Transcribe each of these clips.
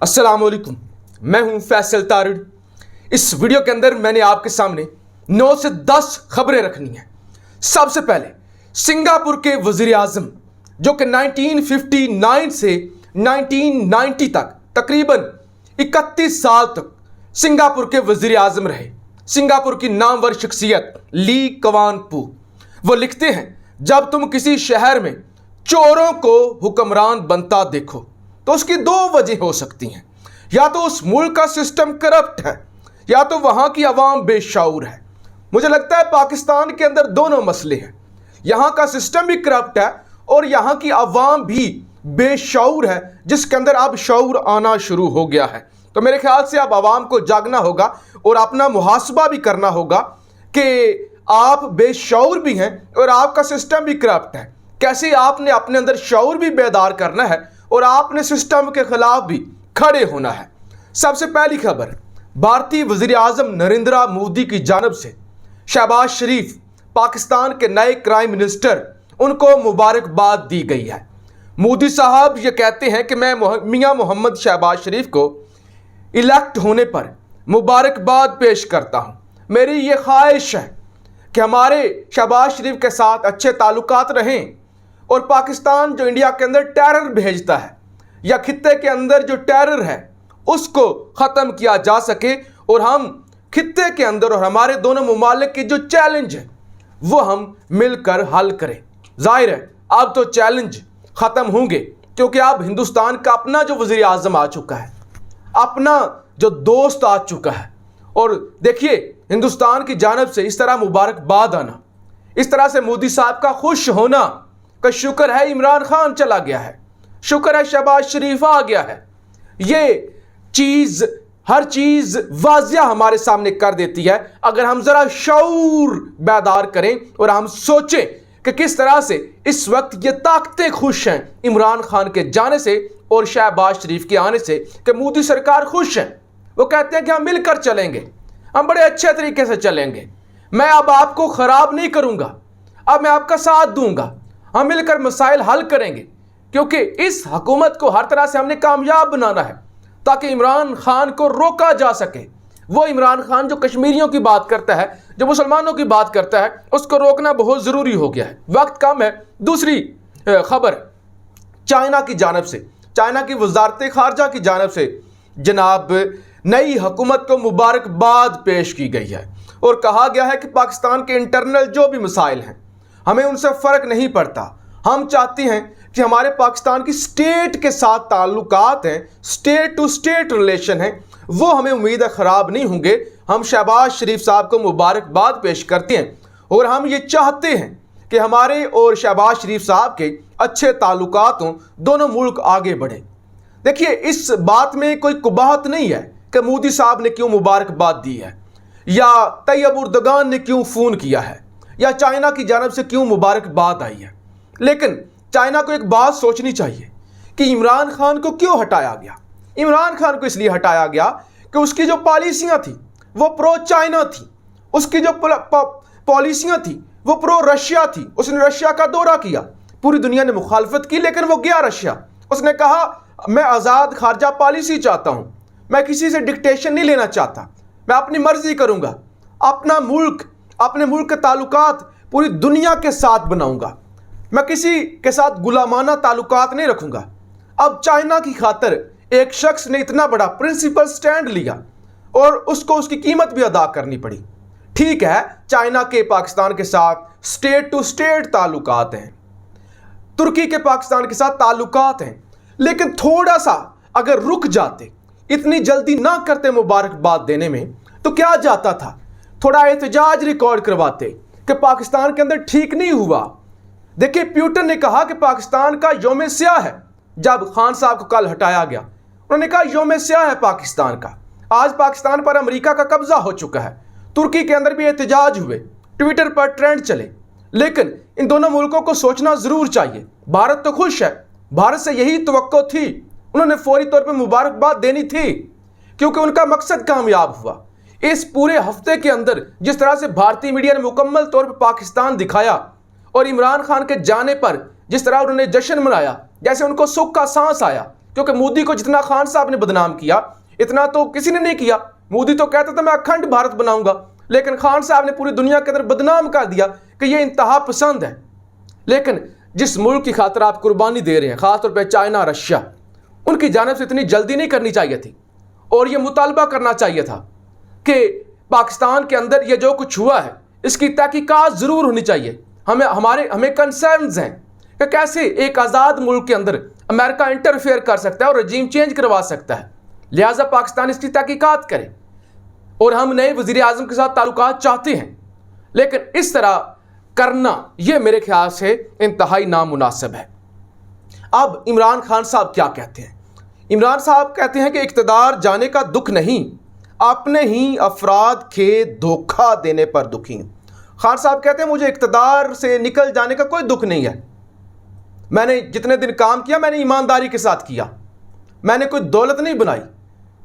अस्सलाम वालेकुम, मैं हूं फैसल तारिड़। इस वीडियो के अंदर मैंने आपके सामने 9 से 10 खबरें रखनी हैं। सबसे पहले सिंगापुर के वज़ीर आज़म जो कि 1959 से 1990 तक तकरीबन 31 साल तक सिंगापुर के वज़ीर आज़म रहे, सिंगापुर की नामवर शख्सियत ली क्वान पू। वो लिखते हैं, जब तुम किसी शहर में चोरों को हुक्मरान बनता देखो तो उसकी दो वजह हो सकती हैं, या तो उस मुल्क का सिस्टम करप्ट है या तो वहाँ की आवाम बेशऊर है। मुझे लगता है पाकिस्तान के अंदर दोनों मसले हैं, यहाँ का सिस्टम भी करप्ट है और यहाँ की आवाम भी बेशऊर है, जिसके अंदर अब शऊर आना शुरू हो गया है। तो मेरे ख्याल से अब आवाम को जागना होगा और अपना मुहासबा भी करना होगा कि आप बेशऊर भी हैं और आपका सिस्टम भी करप्ट है। कैसे आपने अपने अंदर शऊर भी बेदार करना है और आपने सिस्टम के खिलाफ भी खड़े होना है। सबसे पहली खबर, भारतीय वज़ीर आज़म नरेंद्र मोदी की जानिब से शहबाज शरीफ पाकिस्तान के नए प्राइम मिनिस्टर, उनको मुबारकबाद दी गई है। मोदी साहब ये कहते हैं कि मैं मियां मोहम्मद शहबाज शरीफ को इलेक्ट होने पर मुबारकबाद पेश करता हूँ। मेरी ये ख्वाहिश है कि हमारे शहबाज शरीफ के साथ अच्छे ताल्लुकात रहें और पाकिस्तान जो इंडिया के अंदर टेरर भेजता है या खित्ते के अंदर जो टेरर है उसको ख़त्म किया जा सके और हम खित्ते के अंदर और हमारे दोनों ममालिक की जो चैलेंज है वो हम मिलकर हल करें। जाहिर है अब तो चैलेंज ख़त्म होंगे क्योंकि अब हिंदुस्तान का अपना जो वज़ीर आज़म आ चुका है, अपना जो दोस्त आ चुका है। और देखिए हिंदुस्तान की जानिब से इस तरह मुबारकबाद आना, इस तरह से मोदी साहब का खुश होना का शुक्र है इमरान खान चला गया है, शुक्र है शहबाज शरीफ आ गया है। ये चीज़ हर चीज़ वाज़िया हमारे सामने कर देती है अगर हम ज़रा शऊर बेदार करें और हम सोचें कि किस तरह से इस वक्त ये ताकतें खुश हैं इमरान खान के जाने से और शहबाज शरीफ के आने से कि मोदी सरकार खुश है। वो कहते हैं कि हम मिलकर चलेंगे, हम बड़े अच्छे तरीके से चलेंगे, मैं अब आपको ख़राब नहीं करूँगा, अब मैं आपका साथ दूँगा, हम मिलकर मसाइल हल करेंगे। क्योंकि इस हुकूमत को हर तरह से हमने कामयाब बनाना है ताकि इमरान खान को रोका जा सके। वो इमरान खान जो कश्मीरियों की बात करता है, जो मुसलमानों की बात करता है, उसको रोकना बहुत ज़रूरी हो गया है, वक्त कम है। दूसरी खबर चाइना की जानिब से, चाइना की वजारत खारजा की जानिब से जनाब नई हुकूमत को मुबारकबाद पेश की गई है और कहा गया है कि पाकिस्तान के इंटरनल जो भी मसाइल हैं हमें उनसे फ़र्क नहीं पड़ता। हम चाहते हैं कि हमारे पाकिस्तान की स्टेट के साथ ताल्लुकात हैं, स्टेट टू स्टेट रिलेशन हैं, वो हमें उम्मीद है ख़राब नहीं होंगे। हम शहबाज शरीफ साहब को मुबारकबाद पेश करते हैं और हम ये चाहते हैं कि हमारे और शहबाज शरीफ साहब के अच्छे ताल्लुकात हों, दोनों मुल्क आगे बढ़ें। देखिए इस बात में कोई कुबाहत नहीं है कि मोदी साहब ने क्यों मुबारकबाद दी है या तैयब उर्दगान ने क्यों फ़ोन किया है या चाइना की जानिब से क्यों मुबारकबाद आई है। लेकिन चाइना को एक बात सोचनी चाहिए कि इमरान खान को क्यों हटाया गया। इमरान खान को इसलिए हटाया गया कि उसकी जो पॉलिसियाँ थी वो प्रो चाइना थी, उसकी जो पॉलिसियाँ थी वो प्रो रशिया थी। उसने रशिया का दौरा किया, पूरी दुनिया ने मुखालफत की लेकिन वो गया रशिया। उसने कहा मैं आज़ाद खारजा पॉलिसी चाहता हूँ, मैं किसी से डिक्टेशन नहीं लेना चाहता, मैं अपनी मर्ज़ी करूँगा, अपना मुल्क, अपने मुल्क के ताल्लुकात पूरी दुनिया के साथ बनाऊंगा, मैं किसी के साथ गुलामाना ताल्लुकात नहीं रखूंगा। अब चाइना की खातिर एक शख्स ने इतना बड़ा प्रिंसिपल स्टैंड लिया और उसको उसकी कीमत भी अदा करनी पड़ी। ठीक है, चाइना के पाकिस्तान के साथ स्टेट टू स्टेट ताल्लुकात हैं, तुर्की के पाकिस्तान के साथ ताल्लुकात हैं, लेकिन थोड़ा सा अगर रुक जाते, इतनी जल्दी ना करते मुबारकबाद देने में, तो क्या जाता था, थोड़ा एहतजाज रिकॉर्ड करवाते कि पाकिस्तान के अंदर ठीक नहीं हुआ। देखिए प्यूटन ने कहा कि पाकिस्तान का यौम स्याह है, जब खान साहब को कल हटाया गया उन्होंने कहा यौम स्याह है पाकिस्तान का। आज पाकिस्तान पर अमेरिका का कब्जा हो चुका है, तुर्की के अंदर भी एहतजाज हुए, ट्विटर पर ट्रेंड चले, लेकिन इन दोनों मुल्कों को सोचना ज़रूर चाहिए। भारत तो खुश है, भारत से यही तवक्को थी, उन्होंने फौरी तौर पर मुबारकबाद देनी थी क्योंकि उनका मकसद कामयाब हुआ। इस पूरे हफ्ते के अंदर जिस तरह से भारतीय मीडिया ने मुकम्मल तौर पर पाकिस्तान दिखाया और इमरान खान के जाने पर जिस तरह उन्होंने जश्न मनाया, जैसे उनको सुख का सांस आया, کیونکہ مودی کو جتنا خان صاحب نے بدنام کیا اتنا تو کسی نے نہیں کیا. مودی تو کہتا تھا میں اکھنڈ بھارت بناؤں گا, لیکن خان صاحب نے پوری دنیا کے اندر بدنام کر دیا کہ یہ انتہا پسند ہے. لیکن جس ملک کی خاطر آپ قربانی دے رہے ہیں, خاص طور پہ چائنا, رشیا, ان کی جانب سے اتنی جلدی نہیں کرنی چاہیے تھی, اور یہ مطالبہ کرنا چاہیے تھا کہ پاکستان کے اندر یہ جو کچھ ہوا ہے اس کی تحقیقات ضرور ہونی چاہیے. ہمیں کنسرنز ہیں کہ کیسے ایک آزاد ملک کے اندر امریکہ انٹرفیئر کر سکتا ہے اور رجیم چینج کروا سکتا ہے. لہٰذا پاکستان اس کی تحقیقات کرے, اور ہم نئے وزیر اعظم کے ساتھ تعلقات چاہتے ہیں, لیکن اس طرح کرنا یہ میرے خیال سے انتہائی نامناسب ہے. اب عمران خان صاحب کیا کہتے ہیں؟ عمران صاحب کہتے ہیں کہ اقتدار جانے کا دکھ نہیں, اپنے ہی افراد کے دھوکہ دینے پر دکھی ہوں. خان صاحب کہتے ہیں مجھے اقتدار سے نکل جانے کا کوئی دکھ نہیں ہے. میں نے جتنے دن کام کیا میں نے ایمانداری کے ساتھ کیا, میں نے کوئی دولت نہیں بنائی,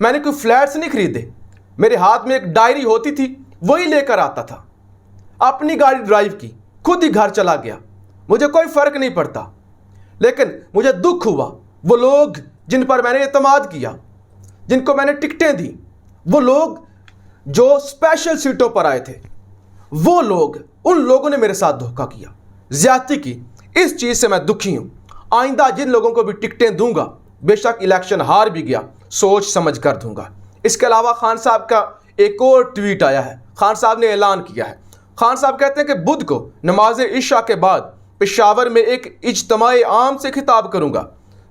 میں نے کوئی فلیٹس نہیں خریدے. میرے ہاتھ میں ایک ڈائری ہوتی تھی, وہی لے کر آتا تھا, اپنی گاڑی ڈرائیو کی, خود ہی گھر چلا گیا, مجھے کوئی فرق نہیں پڑتا. لیکن مجھے دکھ ہوا وہ لوگ جن پر میں نے اعتماد کیا, جن کو میں نے ٹکٹیں دی, وہ لوگ جو اسپیشل سیٹوں پر آئے تھے, وہ لوگ, ان لوگوں نے میرے ساتھ دھوکہ کیا, زیادتی کی. اس چیز سے میں دکھی ہوں. آئندہ جن لوگوں کو بھی ٹکٹیں دوں گا, بے شک الیکشن ہار بھی گیا, سوچ سمجھ کر دوں گا. اس کے علاوہ خان صاحب کا ایک اور ٹویٹ آیا ہے. خان صاحب نے اعلان کیا ہے. خان صاحب کہتے ہیں کہ بدھ کو نماز عشاء کے بعد پشاور میں ایک اجتماع عام سے خطاب کروں گا,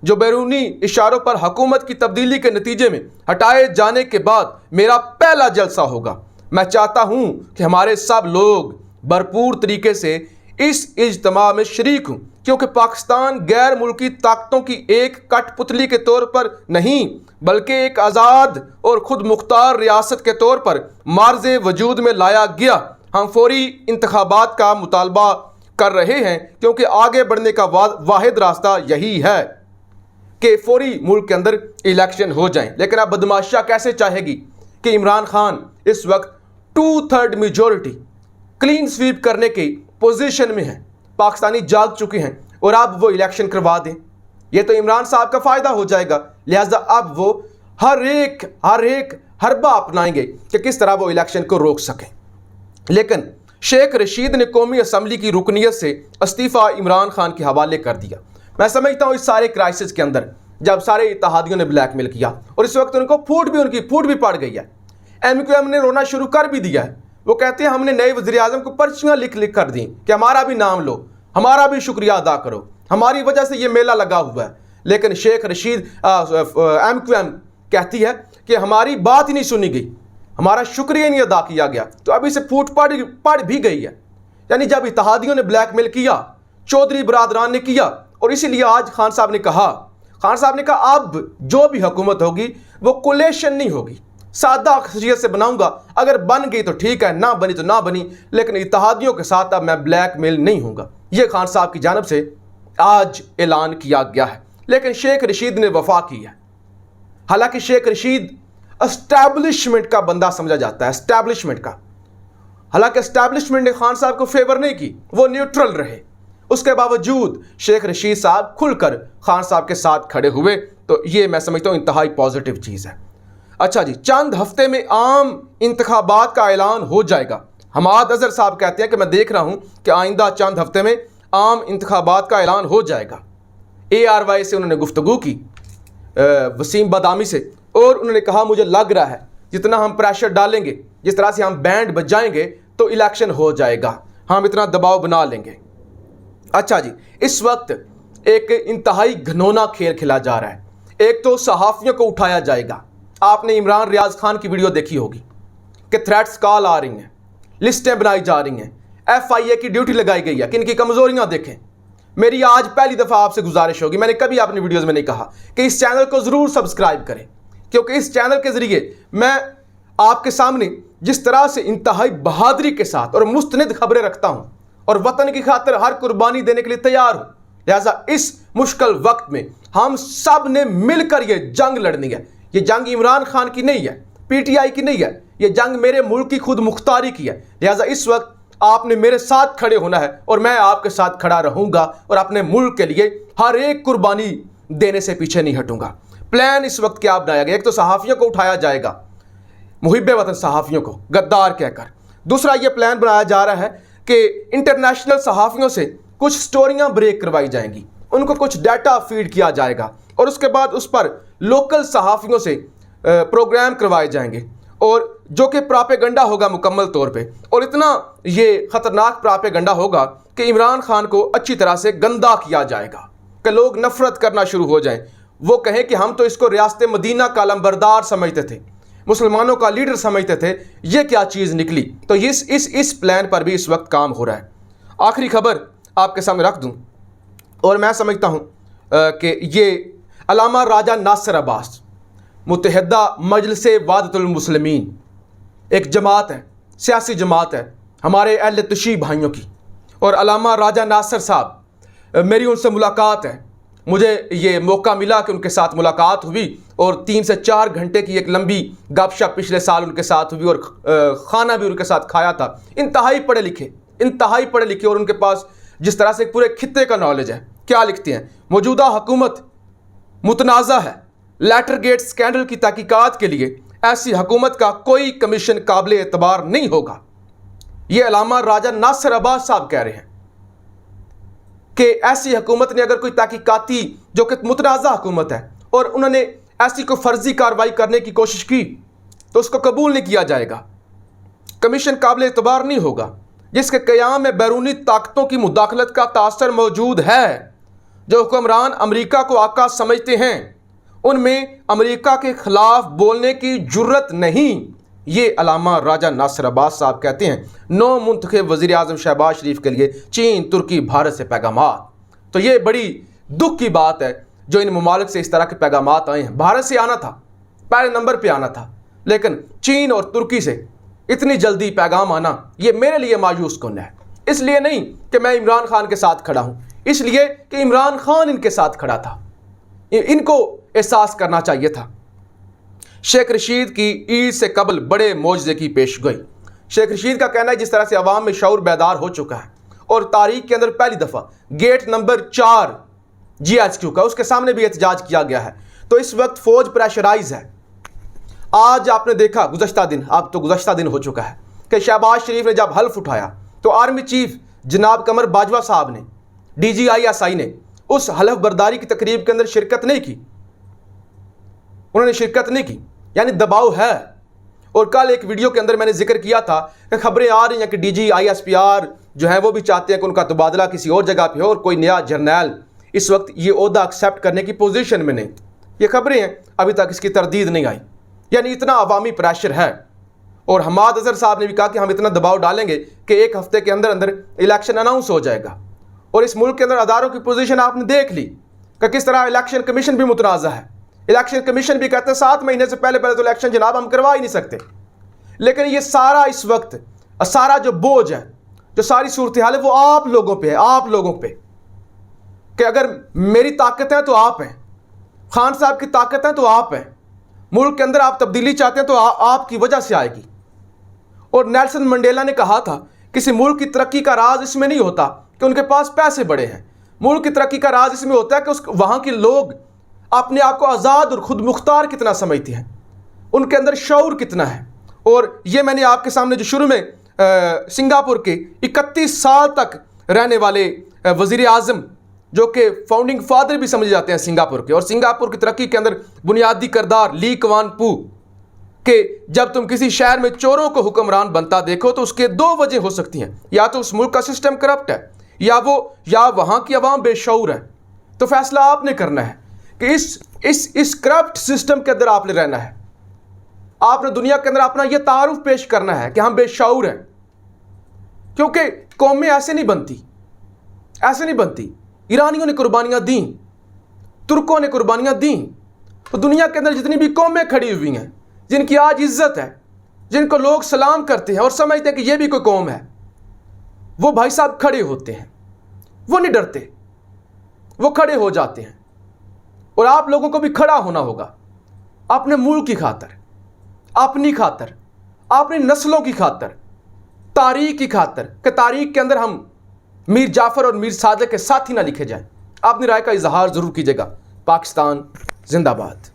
جو بیرونی اشاروں پر حکومت کی تبدیلی کے نتیجے میں ہٹائے جانے کے بعد میرا پہلا جلسہ ہوگا. میں چاہتا ہوں کہ ہمارے سب لوگ بھرپور طریقے سے اس اجتماع میں شریک ہوں, کیونکہ پاکستان غیر ملکی طاقتوں کی ایک کٹ پتلی کے طور پر نہیں بلکہ ایک آزاد اور خود مختار ریاست کے طور پر معرض وجود میں لایا گیا. ہم فوری انتخابات کا مطالبہ کر رہے ہیں کیونکہ آگے بڑھنے کا واحد راستہ یہی ہے کہ فوری ملک کے اندر الیکشن ہو جائیں. لیکن اب بدماشا کیسے چاہے گی کہ عمران خان اس وقت 2/3 میجورٹی کلین سویپ کرنے کی پوزیشن میں ہیں, پاکستانی جاگ چکے ہیں, اور اب وہ الیکشن کروا دیں. یہ تو عمران صاحب کا فائدہ ہو جائے گا. لہٰذا اب وہ ہر ایک حربہ اپنائیں گے کہ کس طرح وہ الیکشن کو روک سکیں. لیکن شیخ رشید نے قومی اسمبلی کی رکنیت سے استعفیٰ عمران خان کے حوالے کر دیا. میں سمجھتا ہوں اس سارے کرائسس کے اندر جب سارے اتحادیوں نے بلیک میل کیا, اور اس وقت ان کو پھوٹ بھی پڑ گئی ہے. MQM نے رونا شروع کر بھی دیا ہے. وہ کہتے ہیں ہم نے نئے وزیر اعظم کو پرچیاں لکھ کر دیں کہ ہمارا بھی نام لو, ہمارا بھی شکریہ ادا کرو, ہماری وجہ سے یہ میلہ لگا ہوا ہے. لیکن شیخ رشید MQM کہتی ہے کہ ہماری بات ہی نہیں سنی گئی, ہمارا شکریہ نہیں ادا کیا گیا. تو ابھی سے پھوٹ پڑ بھی گئی ہے. یعنی جب اتحادیوں نے بلیک میل کیا, چودھری برادران نے کیا, اور اسی لیے آج خان صاحب نے کہا اب جو بھی حکومت ہوگی وہ کولیشن نہیں ہوگی, سادہ اکثریت سے بناؤں گا, اگر بن گئی تو ٹھیک ہے, نہ بنی تو نہ بنی, لیکن اتحادیوں کے ساتھ اب میں بلیک میل نہیں ہوں گا. یہ خان صاحب کی جانب سے آج اعلان کیا گیا ہے. لیکن شیخ رشید نے وفا کی ہے. حالانکہ شیخ رشید اسٹیبلشمنٹ کا بندہ سمجھا جاتا ہے, اسٹیبلشمنٹ کا. حالانکہ اسٹیبلشمنٹ نے خان صاحب کو فیور نہیں کی, وہ نیوٹرل رہے. اس کے باوجود شیخ رشید صاحب کھل کر خان صاحب کے ساتھ کھڑے ہوئے, تو یہ میں سمجھتا ہوں انتہائی پازیٹیو چیز ہے. اچھا جی, چند ہفتے میں عام انتخابات کا اعلان ہو جائے گا. حماد اظہر صاحب کہتے ہیں کہ میں دیکھ رہا ہوں کہ آئندہ چند ہفتے میں عام انتخابات کا اعلان ہو جائے گا. ARY سے انہوں نے گفتگو کی, وسیم بادامی سے, اور انہوں نے کہا مجھے لگ رہا ہے جتنا ہم پریشر ڈالیں گے, جس طرح سے ہم بینڈ بجائیں گے تو الیکشن ہو جائے گا, ہم اتنا دباؤ بنا لیں گے. اچھا جی, اس وقت ایک انتہائی گھنونا کھیل کھیلا جا رہا ہے. ایک تو صحافیوں کو اٹھایا جائے گا. آپ نے عمران ریاض خان کی ویڈیو دیکھی ہوگی کہ تھریٹس کال آ رہی ہیں, لسٹیں بنائی جا رہی ہیں, FIA کی ڈیوٹی لگائی گئی ہے کہ ان کی کمزوریاں دیکھیں. میری آج پہلی دفعہ آپ سے گزارش ہوگی, میں نے کبھی اپنی ویڈیوز میں نہیں کہا کہ اس چینل کو ضرور سبسکرائب کریں, کیونکہ اس چینل کے ذریعے میں آپ کے سامنے جس طرح سے انتہائی بہادری کے ساتھ اور مستند خبریں رکھتا ہوں, اور وطن کی خاطر ہر قربانی دینے کے لیے تیار ہوں. لہٰذا اس مشکل وقت میں ہم سب نے مل کر یہ جنگ لڑنی ہے. یہ جنگ عمران خان کی نہیں ہے, PTI کی نہیں ہے, یہ جنگ میرے ملک کی خود مختاری کی ہے. لہٰذا اس وقت آپ نے میرے ساتھ کھڑے ہونا ہے, اور میں آپ کے ساتھ کھڑا رہوں گا, اور اپنے ملک کے لیے ہر ایک قربانی دینے سے پیچھے نہیں ہٹوں گا. प्लान इस वक्त क्या बनाया गया, एक तो सहाफ़ियों को उठाया जाएगा, मुहिब्बे वतन सहाफ़ियों को गद्दार कहकर। दूसरा ये प्लान बनाया जा रहा है कि इंटरनेशनल सहाफ़ियों से कुछ स्टोरियां ब्रेक करवाई जाएंगी, उनको कुछ डाटा फीड किया जाएगा और उसके बाद उस पर लोकल सहाफ़ियों से प्रोग्राम करवाए जाएंगे और जो कि प्रापेगंडा होगा मुकम्मल तौर पे। और इतना ये ख़तरनाक प्रापेगंडा होगा कि इमरान खान को अच्छी तरह से गंदा किया जाएगा कि लोग नफ़रत करना शुरू हो जाएं। वो कहें कि हम तो इसको रियासत मदीना का लंबरदार समझते थे, मुसलमानों का लीडर समझते थे, ये क्या चीज़ निकली। तो इस प्लान पर भी इस वक्त काम हो रहा है। आखिरी खबर आपके सामने रख दूं, और मैं समझता हूं कि ये अल्लामा राजा नासिर अब्बास मुत्तहिदा मजलिस वादतुल मुस्लिमीन एक जमात है, सियासी जमात है हमारे अहले तशी भाइयों की, और अल्लामा राजा नासिर साहब, मेरी उनसे मुलाकात है, मुझे ये मौका मिला कि उनके साथ मुलाकात हुई और 3 से 4 घंटे की एक लंबी गपशप पिछले साल उनके साथ हुई और खाना भी उनके साथ खाया था। इंतहाई पढ़े लिखे और उनके पास जिस तरह से पूरे खित्ते का नॉलेज है। क्या लिखते हैं, मौजूदा हुकूमत मुतनाज़ा है, लेटर गेट स्कैंडल की तहकीकात के लिए ऐसी हुकूमत का कोई कमीशन काबिल एतबार नहीं होगा। ये अल्लामा राजा नासिर अब्बास साहब कह रहे हैं कि ऐसी हुकूमत ने अगर कोई तहकीकाती जो कि मुतनाज़ा हुकूमत है और उन्होंने ऐसी कोई फर्जी कार्रवाई करने की कोशिश की तो उसको कबूल नहीं किया जाएगा, कमीशन काबिल एतबार नहीं होगा। जिसके क़याम में बैरूनी ताकतों की मुदाखलत का तासर मौजूद है, जो हुक्मरान अमेरिका को आका समझते हैं उनमें अमेरिका के ख़िलाफ़ बोलने की जुर्रत नहीं। ये अल्लामा राजा नासिर अब्बास साहब कहते हैं। नौ मुंतखब वज़ीर आज़म शहबाज शरीफ के लिए चीन, तुर्की, भारत से पैगामात। तो ये बड़ी दुख की बात है जो इन ममालिक से इस तरह के पैगामात आए हैं। भारत से आना था, पहले नंबर पे आना था, लेकिन चीन और तुर्की से इतनी जल्दी पैगाम आना ये मेरे लिए मायूस कुन है। इसलिए नहीं कि मैं इमरान खान के साथ खड़ा हूँ, इसलिए कि इमरान खान इनके साथ खड़ा था। इनको एहसास करना चाहिए था। शेख रशीद की ईद से कबल बड़े मौजज़े की पेशगोई। शेख रशीद का कहना है जिस तरह से अवाम में शऊर बेदार हो चुका है और तारीख के अंदर पहली दफ़ा गेट नंबर 4 GHQ का उसके सामने भी एहतजाज किया गया है। तो इस वक्त फ़ौज प्रेशराइज है। आज आपने देखा गुज़श्ता दिन, अब तो गुज़श्ता दिन हो चुका है कि शहबाज शरीफ ने जब हल्फ उठाया तो आर्मी चीफ जनाब कमर बाजवा साहब ने, DGI ने उस हल्फ बर्दारी की तकरीब के अंदर शिरकत नहीं की। उन्होंने शिरकत नहीं की, यानी दबाव है। और कल एक वीडियो के अंदर मैंने जिक्र किया था कि खबरें आ रही हैं कि DGI SPR जो है वो भी चाहते हैं कि उनका तबादला किसी और जगह पे हो और कोई नया जर्नैल इस वक्त ये ओहदा एक्सेप्ट करने की पोजीशन में नहीं। ये खबरें हैं, अभी तक इसकी तरदीद नहीं आई। यानी इतना अवामी प्रेशर है। और हमाद अजहर साहब ने भी कहा कि हम इतना दबाव डालेंगे कि 1 हफ्ते के अंदर अंदर इलेक्शन अनाउंस हो जाएगा। और इस मुल्क के अंदर अदारों की पोजीशन आपने देख ली कि किस तरह इलेक्शन कमीशन भी मुतनाज़ा है। इलेक्शन कमीशन भी कहते हैं 7 महीने से पहले तो इलेक्शन जनाब हम करवा ही नहीं सकते। लेकिन ये सारा इस वक्त सारा जो बोझ है, जो सारी सूरत हाल है, वो आप लोगों पे है, आप लोगों पे। कि अगर मेरी ताकत है तो आप हैं, खान साहब की ताकत है तो आप हैं, मुल्क के अंदर आप तब्दीली चाहते हैं तो आपकी वजह से आएगी। और नेल्सन मंडेला ने कहा था किसी मुल्क की तरक्की का राज इसमें नहीं होता कि उनके पास पैसे बड़े हैं। मुल्क की तरक्की का राज इसमें होता है कि वहाँ के लोग अपने आप को आज़ाद और खुद मुख्तार कितना समझते हैं, उनके अंदर शऊर कितना है। और ये मैंने आपके सामने जो शुरू में सिंगापुर के 31 साल तक रहने वाले वज़ीर आज़म जो कि फाउंडिंग फादर भी समझे जाते हैं सिंगापुर के, और सिंगापुर की तरक्की के अंदर बुनियादी किरदार ली क्वान पू के, जब तुम किसी शहर में चोरों को हुक्मरान बनता देखो तो उसके 2 वजह हो सकती हैं, या तो उस मुल्क का सिस्टम करप्ट है या वहाँ की आवाम बेशऊर है। तो फैसला आपने करना है कि इस करप्ट सिस्टम के अंदर आपने रहना है। आपने दुनिया के अंदर अपना यह तारुफ पेश करना है कि हम बेशऊर हैं, क्योंकि कौमें ऐसे नहीं बनती। ईरानियों ने कुर्बानियाँ दी, तुर्कों ने कुर्बानियाँ दी, तो दुनिया के अंदर जितनी भी कौमें खड़ी हुई हैं जिनकी आज इज्जत है, जिनको लोग सलाम करते हैं और समझते हैं कि ये भी कोई कौम है, वो भाई साहब खड़े होते हैं, वो नहीं डरते, वो खड़े हो जाते हैं। और आप लोगों को भी खड़ा होना होगा अपने मुल्क की खातर, अपनी खातर, अपनी नस्लों की खातर, तारीख की खातर, कि तारीख के अंदर हम मीर जाफ़र और मीर सादिक के साथ ही ना लिखे जाएं। अपनी राय का इजहार ज़रूर कीजिएगा। पाकिस्तान जिंदाबाद।